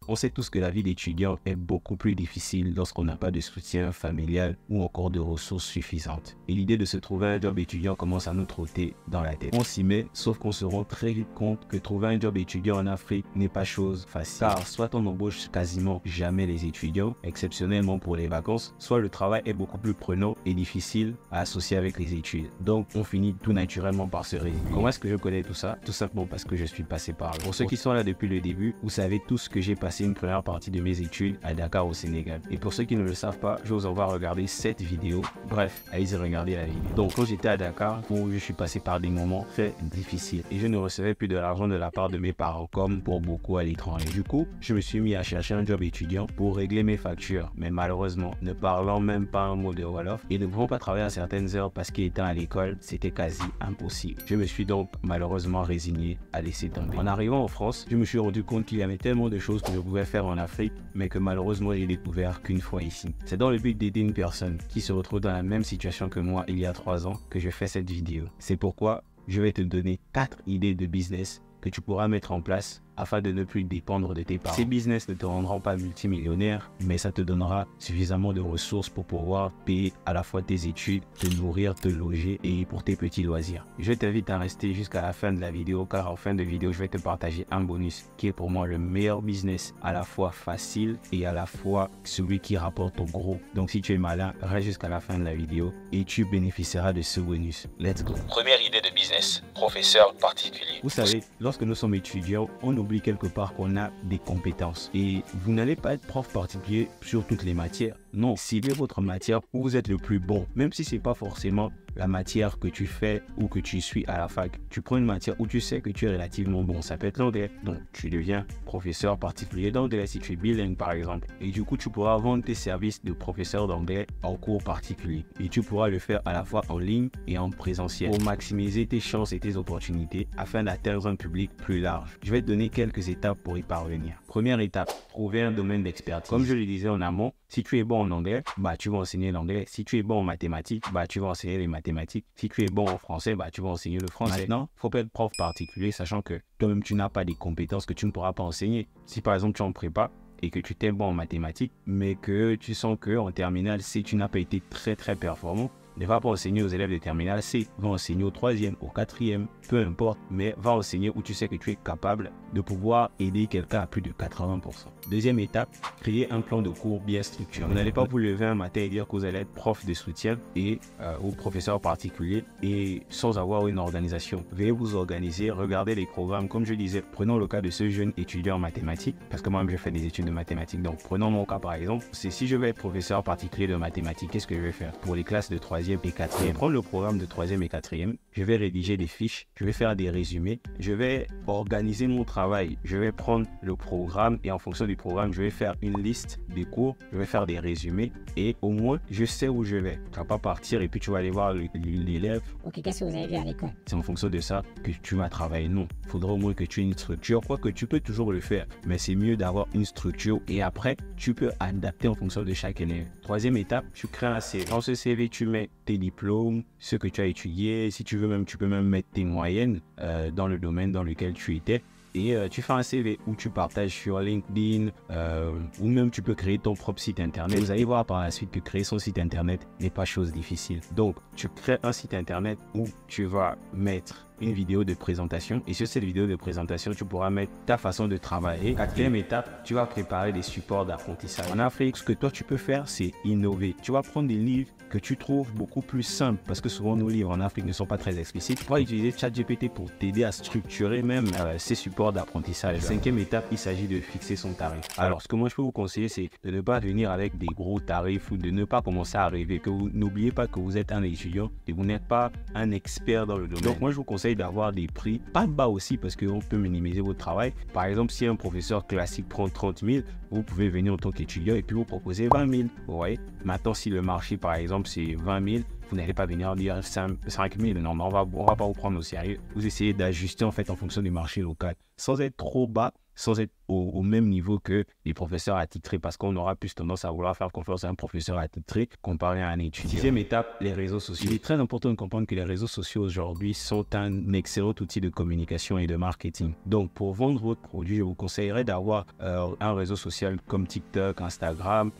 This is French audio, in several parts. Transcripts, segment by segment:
On sait tous que la vie d'étudiant est beaucoup plus difficile lorsqu'on n'a pas de soutien familial ou encore de ressources suffisantes. Et l'idée de se trouver un job étudiant commence à nous trotter dans la tête. On s'y met, sauf qu'on se rend très vite compte que trouver un job étudiant en Afrique n'est pas chose facile. Car soit on embauche quasiment jamais les étudiants, exceptionnellement pour les vacances, soit le travail est beaucoup plus prenant et difficile à associer avec les études. Donc on finit tout naturellement par se résigner. Comment est-ce que je connais tout ça? Tout simplement parce que je suis passé par là. Pour ceux qui sont là depuis le début, vous savez tous que j'ai passé une première partie de mes études à Dakar au Sénégal. Et pour ceux qui ne le savent pas, je vous envoie regarder cette vidéo. Bref, allez-y regarder la vidéo. Donc quand j'étais à Dakar, je suis passé par des moments très difficiles et je ne recevais plus de l'argent de la part de mes parents comme pour beaucoup à l'étranger. Du coup, je me suis mis à chercher un job étudiant pour régler mes factures. Mais malheureusement, ne parlant même pas un mot de Wolof et ne pouvant pas travailler à certaines heures parce qu'étant à l'école, c'était quasi impossible. Je me suis donc malheureusement résigné à laisser tomber. En arrivant en France, je me suis rendu compte qu'il y avait tellement de choses que je pouvais faire en Afrique, mais que malheureusement j'ai découvert qu'une fois ici. C'est dans le but d'aider une personne qui se retrouve dans la même situation que moi il y a 3 ans que je fais cette vidéo. C'est pourquoi je vais te donner 4 idées de business que tu pourras mettre en place afin de ne plus dépendre de tes parents. Ces business ne te rendront pas multimillionnaire, mais ça te donnera suffisamment de ressources pour pouvoir payer à la fois tes études, te nourrir, te loger et pour tes petits loisirs. Je t'invite à rester jusqu'à la fin de la vidéo car en fin de vidéo, je vais te partager un bonus qui est pour moi le meilleur business, à la fois facile et à la fois celui qui rapporte au gros. Donc si tu es malin, reste jusqu'à la fin de la vidéo et tu bénéficieras de ce bonus. Let's go. Première idée de business, professeur particulier. Vous savez, lorsque nous sommes étudiants, on oublie quelque part qu'on a des compétences et vous n'allez pas être prof particulier sur toutes les matières. Non, ciblez votre matière où vous êtes le plus bon, même si c'est pas forcément la matière que tu fais ou que tu suis à la fac. Tu prends une matière où tu sais que tu es relativement bon. Ça peut être l'anglais, donc tu deviens professeur particulier d'anglais si tu es bilingue par exemple. Et du coup, tu pourras vendre tes services de professeur d'anglais en cours particulier. Et tu pourras le faire à la fois en ligne et en présentiel pour maximiser tes chances et tes opportunités afin d'atteindre un public plus large. Je vais te donner quelques étapes pour y parvenir. Première étape, trouver un domaine d'expertise. Comme je le disais en amont, si tu es bon en anglais, tu vas enseigner l'anglais. Si tu es bon en mathématiques, tu vas enseigner les mathématiques. Si tu es bon en français, tu vas enseigner le français. Maintenant, il ne faut pas être prof particulier, sachant que toi-même, tu n'as pas des compétences que tu ne pourras pas enseigner. Si par exemple, tu es en prépa et que tu t'es bon en mathématiques, mais que tu sens qu'en terminale C, tu n'as pas été très performant, ne va pas enseigner aux élèves de terminale C, va enseigner au 3e, au 4e, peu importe, mais va enseigner où tu sais que tu es capable de pouvoir aider quelqu'un à plus de 80%. Deuxième étape, créer un plan de cours bien structuré. Vous n'allez pas vous lever un matin et dire que vous allez être prof de soutien et ou professeur particulier et sans avoir une organisation. Veuillez vous organiser, regardez les programmes. Comme je disais, prenons le cas de ce jeune étudiant en mathématiques, parce que moi-même je fais des études de mathématiques. Donc prenons mon cas par exemple, c'est si je vais être professeur particulier de mathématiques, qu'est-ce que je vais faire? Pour les classes de 3e et 4e, prendre le programme de 3e et 4e, je vais rédiger des fiches, je vais faire des résumés, je vais organiser mon travail, je vais prendre le programme et en fonction du programme, je vais faire une liste des cours, je vais faire des résumés et au moins je sais où je vais. Tu vas pas partir et puis tu vas aller voir l'élève. Ok, qu'est-ce que vous avez vu à l'école? C'est en fonction de ça que tu vas travailler. Non, il faudra au moins que tu aies une structure, quoique tu peux toujours le faire, mais c'est mieux d'avoir une structure et après tu peux adapter en fonction de chaque élève. Troisième étape, tu crées un CV. Dans ce CV, tu mets tes diplômes, ce que tu as étudié, si tu veux même, tu peux même mettre tes moyennes dans le domaine dans lequel tu étais. Et tu fais un CV où tu partages sur LinkedIn ou même tu peux créer ton propre site internet. Vous allez voir par la suite que créer son site internet n'est pas chose difficile. Donc, tu crées un site internet où tu vas mettre une vidéo de présentation et sur cette vidéo de présentation, tu pourras mettre ta façon de travailler. Quatrième étape, tu vas préparer des supports d'apprentissage. En Afrique, ce que toi tu peux faire, c'est innover. Tu vas prendre des livres que tu trouves beaucoup plus simples parce que souvent nos livres en Afrique ne sont pas très explicites. Tu vas utiliser ChatGPT pour t'aider à structurer même ces supports d'apprentissage. Cinquième étape, il s'agit de fixer son tarif. Alors, ce que moi je peux vous conseiller, c'est de ne pas venir avec des gros tarifs ou de ne pas commencer à rêver. Que vous n'oubliez pas que vous êtes un étudiant et vous n'êtes pas un expert dans le domaine. Donc moi je vous conseille d'avoir des prix pas bas aussi parce qu'on peut minimiser votre travail. Par exemple, si un professeur classique prend 30 000, vous pouvez venir en tant qu'étudiant et puis vous proposer 20 000. Vous voyez? Maintenant, si le marché par exemple c'est 20 000, vous n'allez pas venir dire 5 000. Non, mais on va pas vous prendre au sérieux. Vous essayez d'ajuster en fait en fonction du marché local sans être trop bas, sans être au même niveau que les professeurs attitrés parce qu'on aura plus tendance à vouloir faire confiance à un professeur attitré comparé à un étudiant. Sixième étape, les réseaux sociaux. Il est très important de comprendre que les réseaux sociaux aujourd'hui sont un excellent outil de communication et de marketing. Donc, pour vendre votre produit, je vous conseillerais d'avoir un réseau social comme TikTok, Instagram,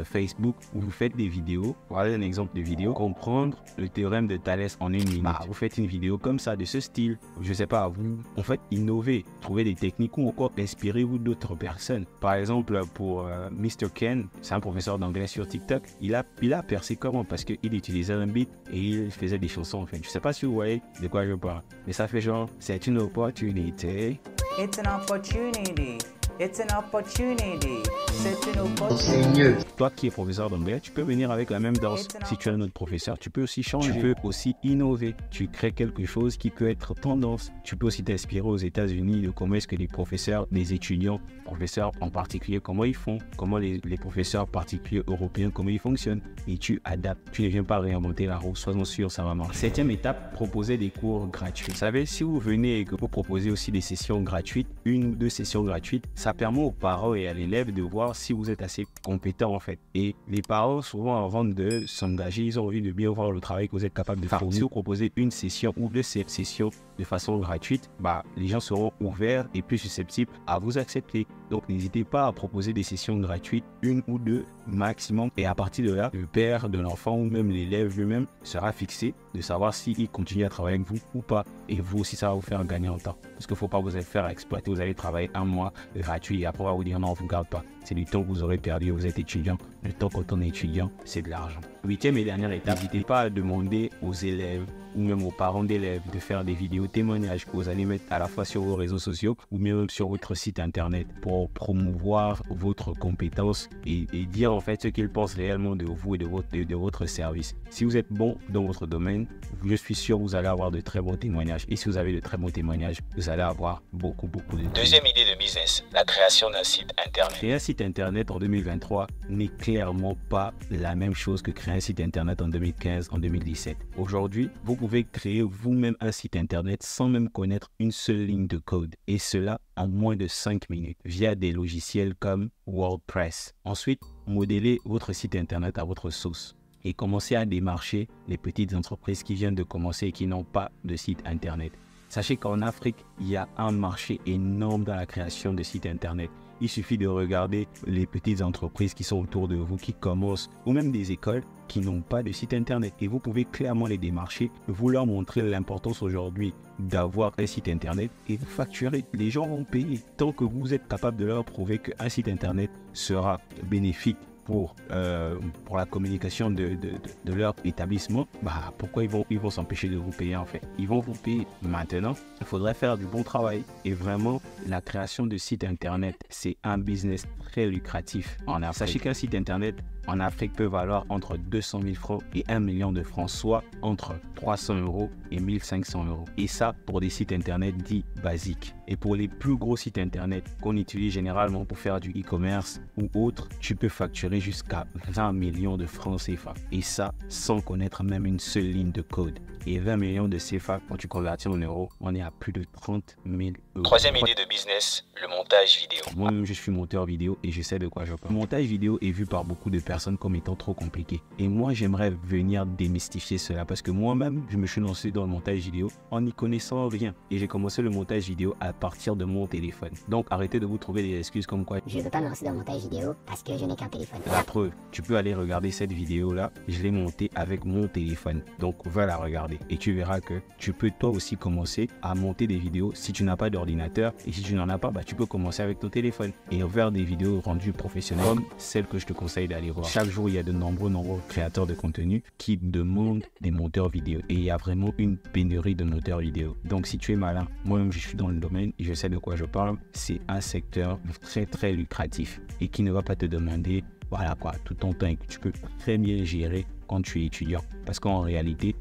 Facebook, où vous faites des vidéos. Voilà un exemple de vidéo. Comprendre le théorème de Thalès en 1 minute. Vous faites une vidéo comme ça, de ce style. Je sais pas, vous en fait innover, trouver des techniques ou encore inspirez-vous d'autres personnes. Par exemple, pour Mr. Ken, c'est un professeur d'anglais sur TikTok. Il a percé comment? Parce qu'il utilisait un beat et il faisait des chansons en fait. Je sais pas si vous voyez de quoi je parle, mais ça fait genre, c'est une opportunité. It's an opportunity. It's an opportunity. C'est une opportunité. Toi qui es professeur d'anglais, tu peux venir avec la même danse. Si tu es un autre professeur, tu peux aussi changer. Tu peux aussi innover. Tu crées quelque chose qui peut être tendance. Tu peux aussi t'inspirer aux États-Unis de comment est-ce que les professeurs, les étudiants, professeurs en particulier, comment ils font, comment les professeurs particuliers européens, comment ils fonctionnent. Et tu adaptes. Tu ne viens pas réinventer la roue. Soyons sûrs, ça va marcher. 7e étape, proposer des cours gratuits. Vous savez, si vous venez et que vous proposez aussi des sessions gratuites, 1 ou 2 sessions gratuites, ça permet aux parents et à l'élève de voir si vous êtes assez compétent en fait. Et les parents, souvent avant de s'engager, ils ont envie de bien voir le travail que vous êtes capable de faire. Si vous proposez une session ou 2 sessions de façon gratuite, les gens seront ouverts et plus susceptibles à vous accepter. Donc n'hésitez pas à proposer des sessions gratuites, 1 ou 2 maximum. Et à partir de là, le père de l'enfant ou même l'élève lui-même sera fixé de savoir s'il continue à travailler avec vous ou pas. Et vous aussi, ça va vous faire gagner en temps. Parce qu'il ne faut pas vous faire exploiter. Vous allez travailler 1 mois gratuit et après on va vous dire non, on ne vous garde pas. C'est du temps que vous aurez perdu, vous êtes étudiant. Le temps quand on est étudiant, c'est de l'argent. 8e et dernière étape, n'hésitez pas à demander aux élèves ou même aux parents d'élèves de faire des vidéos témoignages que vous allez mettre à la fois sur vos réseaux sociaux ou même sur votre site internet pour promouvoir votre compétence et dire en fait ce qu'ils pensent réellement de vous et de votre service. Si vous êtes bon dans votre domaine, je suis sûr que vous allez avoir de très bons témoignages. Et si vous avez de très bons témoignages, vous allez avoir beaucoup de... Deuxième idée de business, la création d'un site internet. Créer un site internet en 2023 n'est clairement pas la même chose que créer un site internet en 2015, en 2017. Aujourd'hui, vous pouvez créer vous-même un site internet sans même connaître une seule ligne de code. Et cela en moins de 5 minutes via des logiciels comme WordPress. Ensuite, modélez votre site internet à votre sauce et commencez à démarcher les petites entreprises qui viennent de commencer et qui n'ont pas de site internet. Sachez qu'en Afrique, il y a un marché énorme dans la création de sites internet. Il suffit de regarder les petites entreprises qui sont autour de vous, qui commencent, ou même des écoles qui n'ont pas de site internet. Et vous pouvez clairement les démarcher, vous leur montrer l'importance aujourd'hui d'avoir un site internet et vous facturer. Les gens vont payer tant que vous êtes capable de leur prouver qu'un site internet sera bénéfique pour la communication de leur établissement. Pourquoi ils vont s'empêcher de vous payer en fait? Ils vont vous payer maintenant. Il faudrait faire du bon travail. Et vraiment, la création de sites internet, c'est un business très lucratif en Afrique. Sachez qu'un site internet en Afrique peut valoir entre 200 000 francs et 1 million de francs, soit entre 300 € et 1500 €. Et ça, pour des sites internet dits basiques. Et pour les plus gros sites internet qu'on utilise généralement pour faire du e-commerce ou autre, tu peux facturer jusqu'à 20 millions de francs CFA. Et ça, sans connaître même une seule ligne de code. Et 20 millions de CFA, quand tu convertis en euros, on est à plus de 30 000 €. Troisième idée de business, le montage vidéo. Moi-même, je suis monteur vidéo et je sais de quoi je parle. Le montage vidéo est vu par beaucoup de personnes comme étant trop compliqué. Et moi, j'aimerais venir démystifier cela parce que moi-même, je me suis lancé dans le montage vidéo en n'y connaissant rien. Et j'ai commencé le montage vidéo à partir de mon téléphone. Donc, arrêtez de vous trouver des excuses comme quoi je ne veux pas me lancer dans le montage vidéo parce que je n'ai qu'un téléphone. La preuve, tu peux aller regarder cette vidéo-là. Je l'ai montée avec mon téléphone. Donc, va la regarder. Et tu verras que tu peux toi aussi commencer à monter des vidéos si tu n'as pas d'ordinateur. Et si tu n'en as pas, tu peux commencer avec ton téléphone et faire des vidéos rendues professionnelles comme celles que je te conseille d'aller voir. Chaque jour, il y a de nombreux créateurs de contenu qui demandent des monteurs vidéo. Et il y a vraiment une pénurie de monteurs vidéo. Donc, si tu es malin, moi-même, je suis dans le domaine et je sais de quoi je parle. C'est un secteur très lucratif et qui ne va pas te demander tout ton temps et que tu peux très bien gérer quand tu es étudiant. Parce qu'en réalité,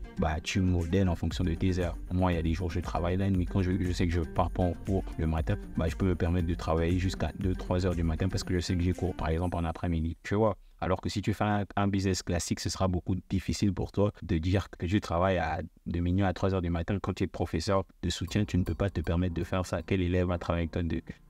tu modèles en fonction de tes heures. Moi, il y a des jours je travaille la nuit. Quand je sais que je pars pas en cours le matin, je peux me permettre de travailler jusqu'à 2-3 heures du matin parce que je sais que j'ai cours, par exemple, en après-midi. Tu vois, Alors que si tu fais un business classique, ce sera beaucoup difficile pour toi de dire que tu travailles de minuit à 3 heures du matin. Quand tu es professeur de soutien, tu ne peux pas te permettre de faire ça. Quel élève va travailler avec toi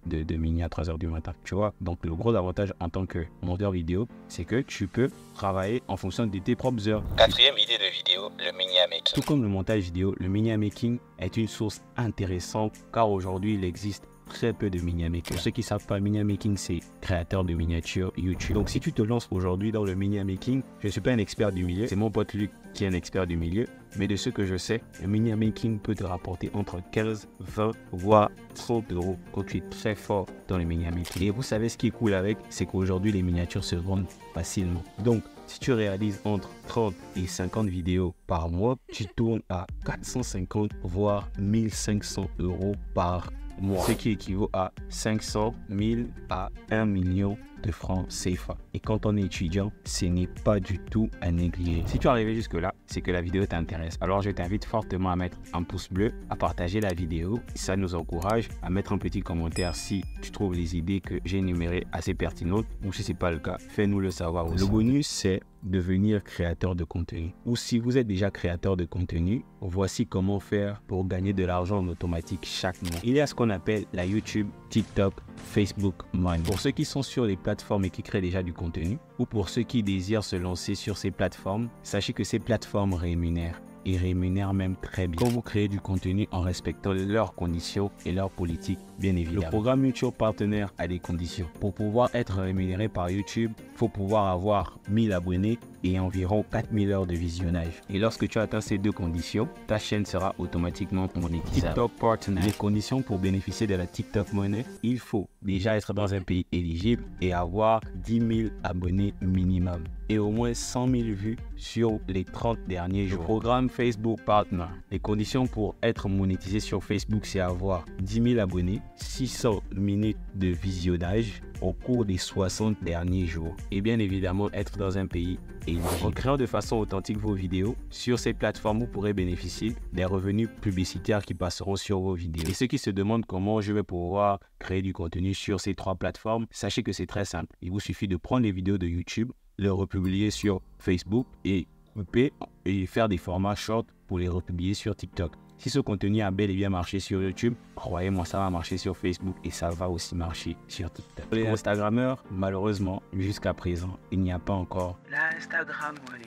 de minuit à 3 heures du matin, tu vois? Donc, le gros avantage en tant que monteur vidéo, c'est que tu peux travailler en fonction de tes propres heures. Quatrième idée de vidéo, le miniature making. Tout comme le montage vidéo, le miniature making est une source intéressante car aujourd'hui, il existe très peu de miniature making. Pour ceux qui ne savent pas, miniature making, c'est créateur de miniatures YouTube. Donc, si tu te lances aujourd'hui dans le miniature making, je ne suis pas un expert du milieu, c'est mon pote Luc qui est un expert du milieu. Mais de ce que je sais, le miniature making peut te rapporter entre 15, 20, voire 30 euros quand tu es très fort dans le miniature making. Et vous savez ce qui est cool avec, c'est qu'aujourd'hui, les miniatures se vendent facilement. Donc, si tu réalises entre 30 et 50 vidéos par mois, tu tournes à 450, voire 1500 euros par mois. Ce qui équivaut à 500 000 à 1 million de francs CFA. Et quand on est étudiant, ce n'est pas du tout à négliger. Si tu es arrivé jusque-là, c'est que la vidéo t'intéresse. Alors je t'invite fortement à mettre un pouce bleu, à partager la vidéo. Ça nous encourage à mettre un petit commentaire si tu trouves les idées que j'ai énumérées assez pertinentes. Ou si ce n'est pas le cas, fais-nous le savoir aussi. Le bonus, c'est devenir créateur de contenu. Ou si vous êtes déjà créateur de contenu, voici comment faire pour gagner de l'argent en automatique chaque mois. Il y a ce qu'on appelle la YouTube, TikTok, Facebook Money. Pour ceux qui sont sur les plateformes et qui créent déjà du contenu, ou pour ceux qui désirent se lancer sur ces plateformes, sachez que ces plateformes rémunèrent. Et rémunèrent même très bien quand vous créez du contenu en respectant leurs conditions et leurs politiques, bien évidemment. Le programme YouTube Partenaire a des conditions. Pour pouvoir être rémunéré par YouTube, il faut pouvoir avoir 1000 abonnés et environ 4000 heures de visionnage. Et lorsque tu atteins ces deux conditions, ta chaîne sera automatiquement monétisable. TikTok Partner. Les conditions pour bénéficier de la TikTok Money, il faut déjà être dans un pays éligible et avoir 10 000 abonnés minimum et au moins 100 000 vues sur les 30 derniers jours. Le programme Facebook Partner. Les conditions pour être monétisé sur Facebook, c'est avoir 10 000 abonnés, 600 minutes de visionnage au cours des 60 derniers jours. Et bien évidemment, être dans un pays éligible. En créant de façon authentique vos vidéos, sur ces plateformes, vous pourrez bénéficier des revenus publicitaires qui passeront sur vos vidéos. Et ceux qui se demandent comment je vais pouvoir créer du contenu sur ces 3 plateformes, sachez que c'est très simple. Il vous suffit de prendre les vidéos de YouTube, les republier sur Facebook et couper et faire des formats short pour les republier sur TikTok. Si ce contenu a bel et bien marché sur YouTube, croyez-moi, ça va marcher sur Facebook et ça va aussi marcher sur TikTok. Pour les Instagrammeurs, malheureusement, jusqu'à présent, il n'y a pas encore l'Instagram Money.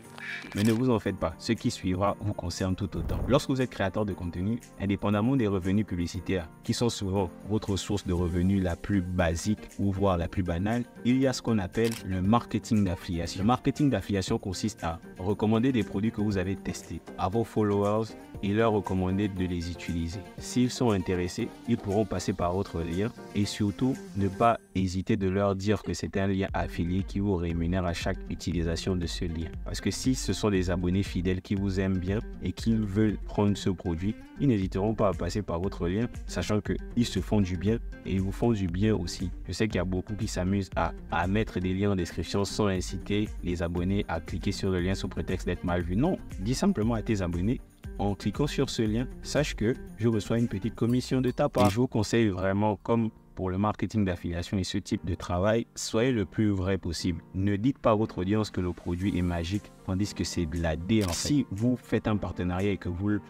Mais ne vous en faites pas, ce qui suivra vous concerne tout autant. Lorsque vous êtes créateur de contenu, indépendamment des revenus publicitaires, qui sont souvent votre source de revenus la plus basique ou voire la plus banale, il y a ce qu'on appelle le marketing d'affiliation. Le marketing d'affiliation consiste à recommander des produits que vous avez testés à vos followers et leur recommander de les utiliser. S'ils sont intéressés, ils pourront passer par votre lien et surtout ne pas hésiter de leur dire que c'est un lien affilié qui vous rémunère à chaque utilisation de ce lien. Parce que si ce sont des abonnés fidèles qui vous aiment bien et qui veulent prendre ce produit, ils n'hésiteront pas à passer par votre lien, sachant qu'ils se font du bien et ils vous font du bien aussi. Je sais qu'il y a beaucoup qui s'amusent à mettre des liens en description sans inciter les abonnés à cliquer sur le lien sous prétexte d'être mal vu. Non, dis simplement à tes abonnés, en cliquant sur ce lien, sache que je reçois une petite commission de ta part. Et je vous conseille vraiment, comme pour le marketing d'affiliation et ce type de travail, soyez le plus vrai possible. Ne dites pas à votre audience que le produit est magique, tandis que c'est de la D en fait. Si vous faites un partenariat et que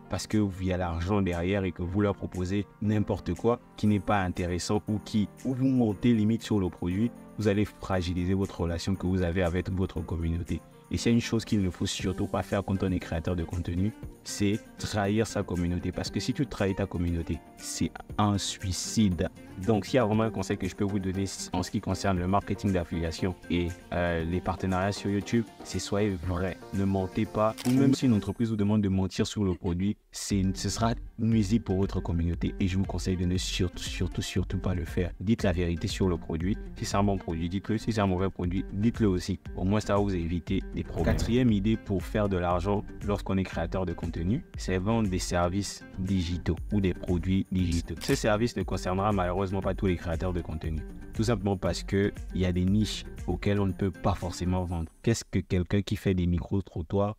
parce que il y a l'argent derrière et que vous leur proposez n'importe quoi qui n'est pas intéressant ou vous montez limite sur le produit, vous allez fragiliser votre relation que vous avez avec votre communauté. Et c'est une chose qu'il ne faut surtout pas faire quand on est créateur de contenu, c'est trahir sa communauté. Parce que si tu trahis ta communauté, c'est un suicide. Donc, s'il y a vraiment un conseil que je peux vous donner en ce qui concerne le marketing d'affiliation et les partenariats sur YouTube, c'est soyez vrai. Ne mentez pas. Ou même si une entreprise vous demande de mentir sur le produit, ce sera nuisible pour votre communauté. Et je vous conseille de ne surtout pas le faire. Dites la vérité sur le produit. Si c'est un bon produit, dites-le. Si c'est un mauvais produit, dites-le aussi. Au moins, ça va vous éviter des problèmes. Quatrième idée pour faire de l'argent lorsqu'on est créateur de contenu, c'est vendre des services digitaux ou des produits digitaux. Ce service ne concernera malheureusement pas tous les créateurs de contenu. Tout simplement parce qu'il y a des niches auxquelles on ne peut pas forcément vendre. Qu'est-ce que quelqu'un qui fait des micro-trottoirs,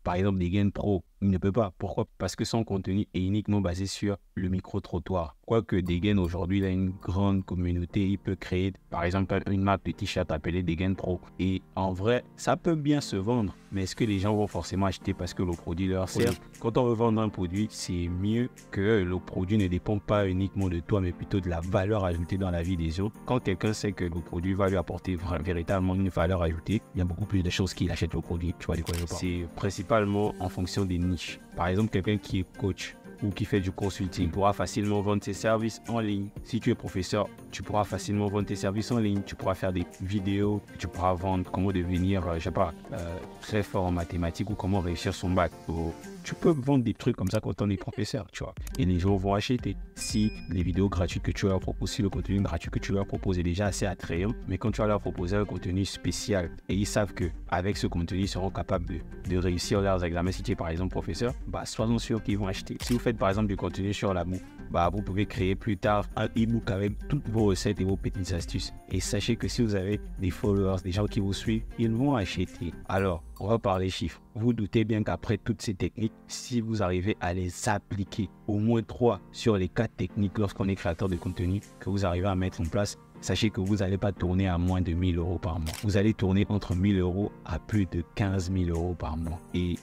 par exemple des gains pro, il ne peut pas. Pourquoi? Parce que son contenu est uniquement basé sur le micro-trottoir. Quoique Degen aujourd'hui, il a une grande communauté. Il peut créer, par exemple, une marque de t-shirt appelée Degen Pro. Et en vrai, ça peut bien se vendre. Mais est-ce que les gens vont forcément acheter parce que le produit leur sert? Quand on veut vendre un produit, c'est mieux que le produit ne dépend pas uniquement de toi, mais plutôt de la valeur ajoutée dans la vie des autres. Quand quelqu'un sait que le produit va lui apporter véritablement une valeur ajoutée, il y a beaucoup plus de choses qu'il achète le produit. Tu vois de quoi je parle? C'est principalement en fonction des niches. Par exemple, quelqu'un qui est coach ou qui fait du consulting pourra facilement vendre ses services en ligne. Si tu es professeur, tu pourras facilement vendre tes services en ligne. Tu pourras faire des vidéos, tu pourras vendre comment devenir, très fort en mathématiques ou comment réussir son bac. Tu peux vendre des trucs comme ça quand on est professeur, tu vois. Et les gens vont acheter. Si les vidéos gratuites que tu leur proposes, si le contenu gratuit que tu leur proposes est déjà assez attrayant, mais quand tu vas leur proposer un contenu spécial et ils savent qu'avec ce contenu, ils seront capables de réussir leurs examens, si tu es par exemple professeur, soyons sûrs qu'ils vont acheter. Si vous faites par exemple du contenu sur la bouffe, vous pouvez créer plus tard un e-book avec toutes vos recettes et vos petites astuces. Et sachez que si vous avez des followers, des gens qui vous suivent, ils vont acheter. Alors, on va parler chiffres. Vous doutez bien qu'après toutes ces techniques, si vous arrivez à les appliquer, au moins 3 sur les 4 techniques lorsqu'on est créateur de contenu, que vous arrivez à mettre en place, sachez que vous n'allez pas tourner à moins de 1000 € par mois. Vous allez tourner entre 1000 € à plus de 15 000 € par mois. Et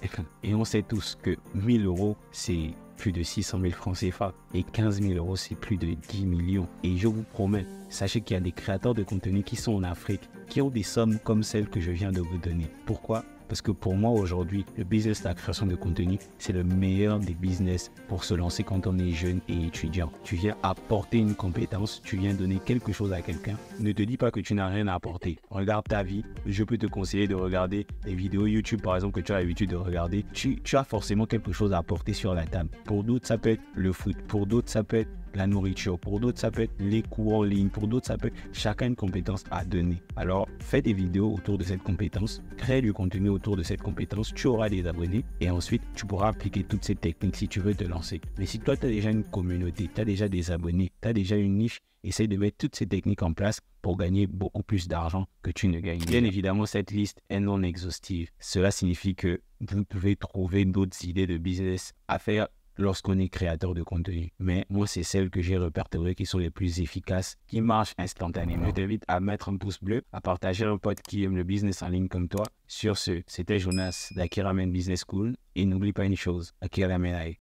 on sait tous que 1000 €, c'est plus de 600 000 francs CFA. Et 15 000 €, c'est plus de 10 millions. Et je vous promets, sachez qu'il y a des créateurs de contenu qui sont en Afrique, qui ont des sommes comme celles que je viens de vous donner. Pourquoi? Parce que pour moi, aujourd'hui, le business de la création de contenu, c'est le meilleur des business pour se lancer quand on est jeune et étudiant. Tu viens apporter une compétence, tu viens donner quelque chose à quelqu'un. Ne te dis pas que tu n'as rien à apporter. Regarde ta vie. Je peux te conseiller de regarder des vidéos YouTube, par exemple, que tu as l'habitude de regarder. Tu as forcément quelque chose à apporter sur la table. Pour d'autres, ça peut être le foot. Pour d'autres, ça peut être la nourriture. Pour d'autres, ça peut être les cours en ligne. Pour d'autres, ça peut être chacun une compétence à donner. Alors, fais des vidéos autour de cette compétence. Crée du contenu autour de cette compétence. Tu auras des abonnés. Et ensuite, tu pourras appliquer toutes ces techniques si tu veux te lancer. Mais si toi, tu as déjà une communauté, tu as déjà des abonnés, tu as déjà une niche, essaye de mettre toutes ces techniques en place pour gagner beaucoup plus d'argent que tu ne gagnes. Bien évidemment, cette liste est non exhaustive. Cela signifie que vous pouvez trouver d'autres idées de business à faire lorsqu'on est créateur de contenu. Mais moi, c'est celles que j'ai répertoriées qui sont les plus efficaces, qui marchent instantanément. Je t'invite à mettre un pouce bleu, à partager un pote qui aime le business en ligne comme toi. Sur ce, c'était Jonas d'Akira Men Business School. Et n'oublie pas une chose, Akira Menai.